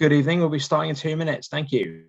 Good evening. We'll be starting in 2 minutes. Thank you.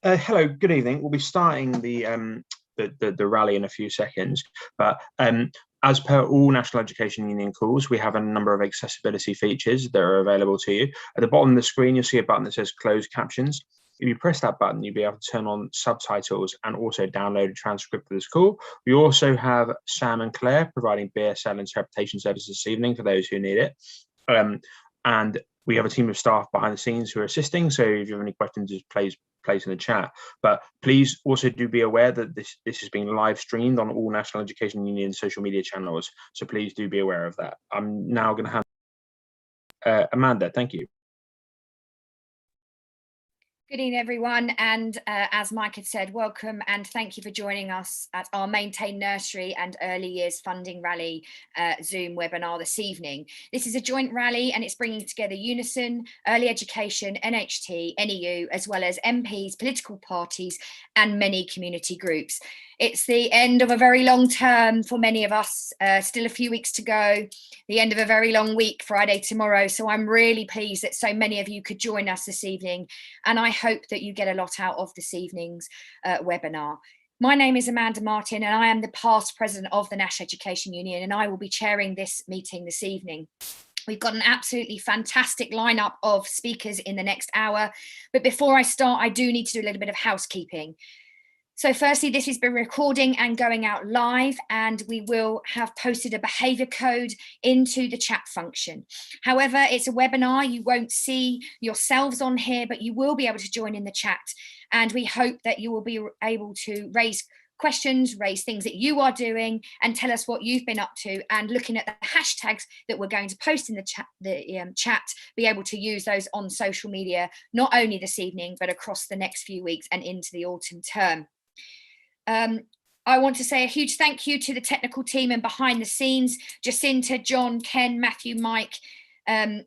Hello, good evening. We'll be starting the rally in a few seconds, but as per all National Education Union calls, we have a number of accessibility features that are available to you. At the bottom of the screen, you'll see a button that says closed captions. If you press that button, you'll be able to turn on subtitles and also download a transcript of this call. We also have Sam and Claire providing BSL interpretation services this evening for those who need it. And we have a team of staff behind the scenes who are assisting. So if you have any questions, just place in the chat. But please also do be aware that this is being live streamed on all National Education Union social media channels. So please do be aware of that. I'm now going to hand Amanda. Thank you. Good evening, everyone, and as Mike had said, welcome and thank you for joining us at our Maintain Nursery and Early Years Funding Rally Zoom webinar this evening. This is a joint rally and it's bringing together Unison, Early Education, NHT, NEU, as well as MPs, political parties and many community groups. It's the end of a very long term for many of us, still a few weeks to go, the end of a very long week, Friday tomorrow. So I'm really pleased that so many of you could join us this evening. And I hope that you get a lot out of this evening's webinar. My name is Amanda Martin and I am the past president of the National Education Union and I will be chairing this meeting this evening. We've got an absolutely fantastic lineup of speakers in the next hour. But before I start, I do need to do a little bit of housekeeping. So firstly, this has been recording and going out live, and we will have posted a behaviour code into the chat function. However, it's a webinar. You won't see yourselves on here, but you will be able to join in the chat. And we hope that you will be able to raise questions, raise things that you are doing and tell us what you've been up to, and looking at the hashtags that we're going to post in the chat, be able to use those on social media, not only this evening, but across the next few weeks and into the autumn term. I want to say a huge thank you to the technical team and behind the scenes, Jacinta, John, Ken, Matthew, Mike, and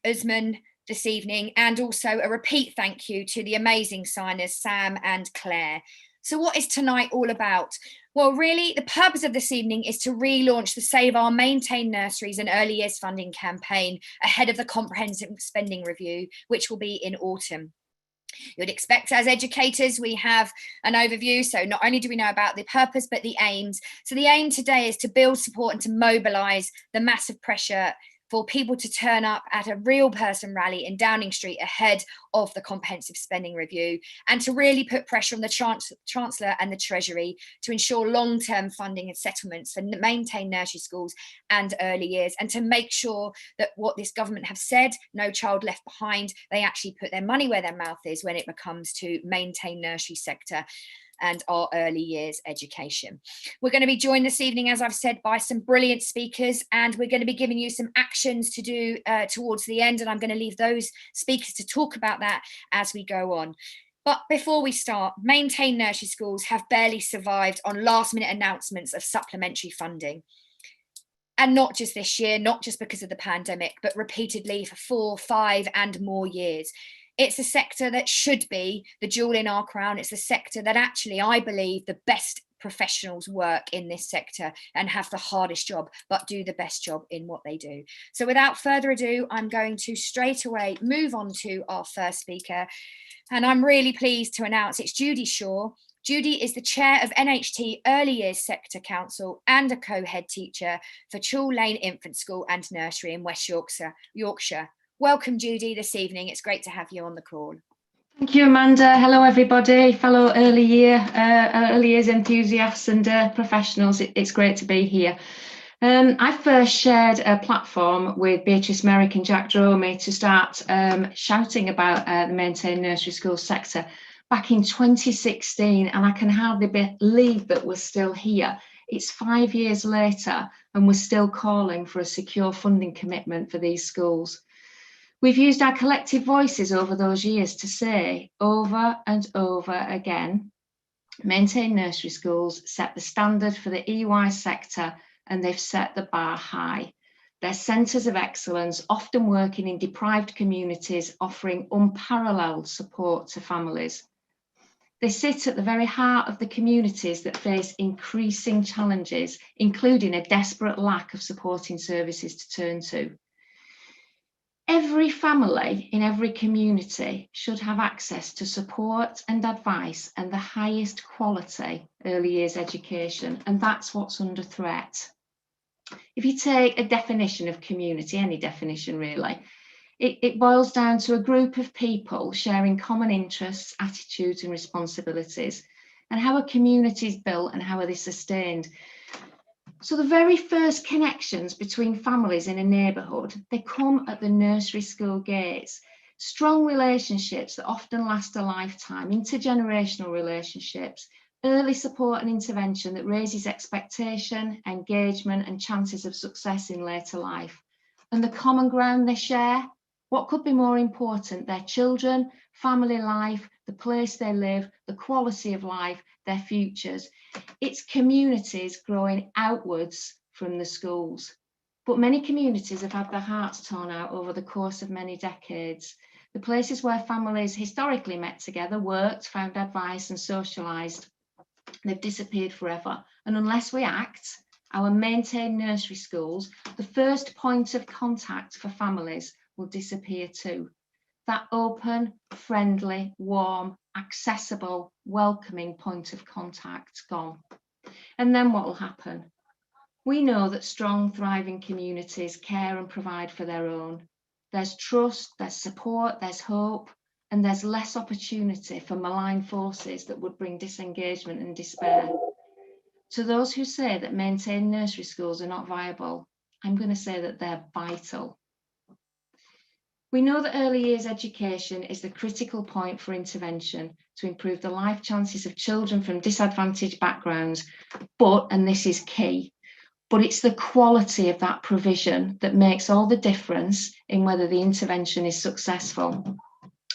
Usman this evening, and also a repeat thank you to the amazing signers, Sam and Claire. So what is tonight all about? Well, really, the purpose of this evening is to relaunch the Save Our Maintain Nurseries and Early Years Funding campaign ahead of the Comprehensive Spending Review, which will be in autumn. You'd expect as educators, we have an overview. So not only do we know about the purpose, but the aims. So the aim today is to build support and to mobilise the massive pressure for people to turn up at a real person rally in Downing Street ahead of the Comprehensive Spending Review, and to really put pressure on the Chancellor and the Treasury to ensure long-term funding and settlements for maintain nursery schools and early years, and to make sure that what this government have said, no child left behind, they actually put their money where their mouth is when it comes to maintain nursery sector and our early years education. We're going to be joined this evening, as I've said, by some brilliant speakers, and we're going to be giving you some actions to do towards the end, and I'm going to leave those speakers to talk about that as we go on. But before we start, maintain nursery schools have barely survived on last minute announcements of supplementary funding. And not just this year, not just because of the pandemic, but repeatedly for 4, 5 and more years. It's a sector that should be the jewel in our crown. It's a sector that actually, I believe, the best professionals work in this sector and have the hardest job, but do the best job in what they do. So without further ado, I'm going to straight away move on to our first speaker. And I'm really pleased to announce it's Judy Shaw. Judy is the chair of NHT Early Years Sector Council and a co-head teacher for Chul Lane Infant School and Nursery in West Yorkshire. Welcome, Judy, this evening. It's great to have you on the call. Thank you, Amanda. Hello, everybody, fellow early years enthusiasts and professionals. It's great to be here. I first shared a platform with Beatrice Merrick and Jack Dromey to start shouting about the maintained nursery school sector back in 2016, and I can hardly believe that we're still here. It's 5 years later, and we're still calling for a secure funding commitment for these schools. We've used our collective voices over those years to say over and over again, maintained nursery schools set the standard for the EY sector, and they've set the bar high. They're centres of excellence, often working in deprived communities, offering unparalleled support to families. They sit at the very heart of the communities that face increasing challenges, including a desperate lack of supporting services to turn to. Every family in every community should have access to support and advice and the highest quality early years education, and that's what's under threat. If you take a definition of community, any definition really, it boils down to a group of people sharing common interests, attitudes and responsibilities, and how a community is built and how are they sustained. So the very first connections between families in a neighbourhood, they come at the nursery school gates. Strong relationships that often last a lifetime, intergenerational relationships, early support and intervention that raises expectation, engagement and chances of success in later life. And the common ground they share, what could be more important? Their children, family life, the place they live, the quality of life, their futures. It's communities growing outwards from the schools. But many communities have had their hearts torn out over the course of many decades. The places where families historically met together, worked, found advice and socialised, they've disappeared forever. And unless we act, our maintained nursery schools, the first point of contact for families, will disappear too. That open, friendly, warm, accessible, welcoming point of contact gone. And then what will happen? We know that strong, thriving communities care and provide for their own. There's trust, there's support, there's hope, and there's less opportunity for malign forces that would bring disengagement and despair. To those who say that maintained nursery schools are not viable, I'm going to say that they're vital. We know that early years education is the critical point for intervention to improve the life chances of children from disadvantaged backgrounds, but, and this is key, but it's the quality of that provision that makes all the difference in whether the intervention is successful.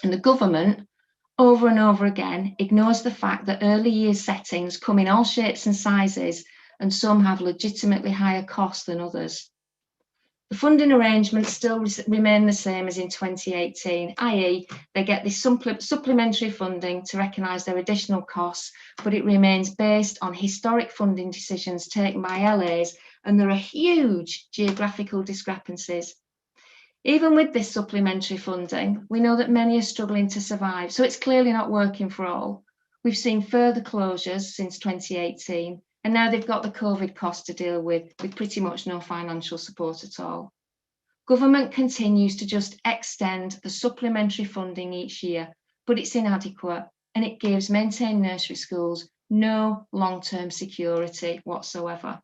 And the government, over and over again, ignores the fact that early years settings come in all shapes and sizes, and some have legitimately higher costs than others. The funding arrangements still remain the same as in 2018, i.e. they get this supplementary funding to recognise their additional costs, but it remains based on historic funding decisions taken by LAs, and there are huge geographical discrepancies. Even with this supplementary funding, we know that many are struggling to survive, so it's clearly not working for all. We've seen further closures since 2018, and now they've got the COVID costs to deal with pretty much no financial support at all. Government continues to just extend the supplementary funding each year, but it's inadequate, and it gives maintained nursery schools no long-term security whatsoever.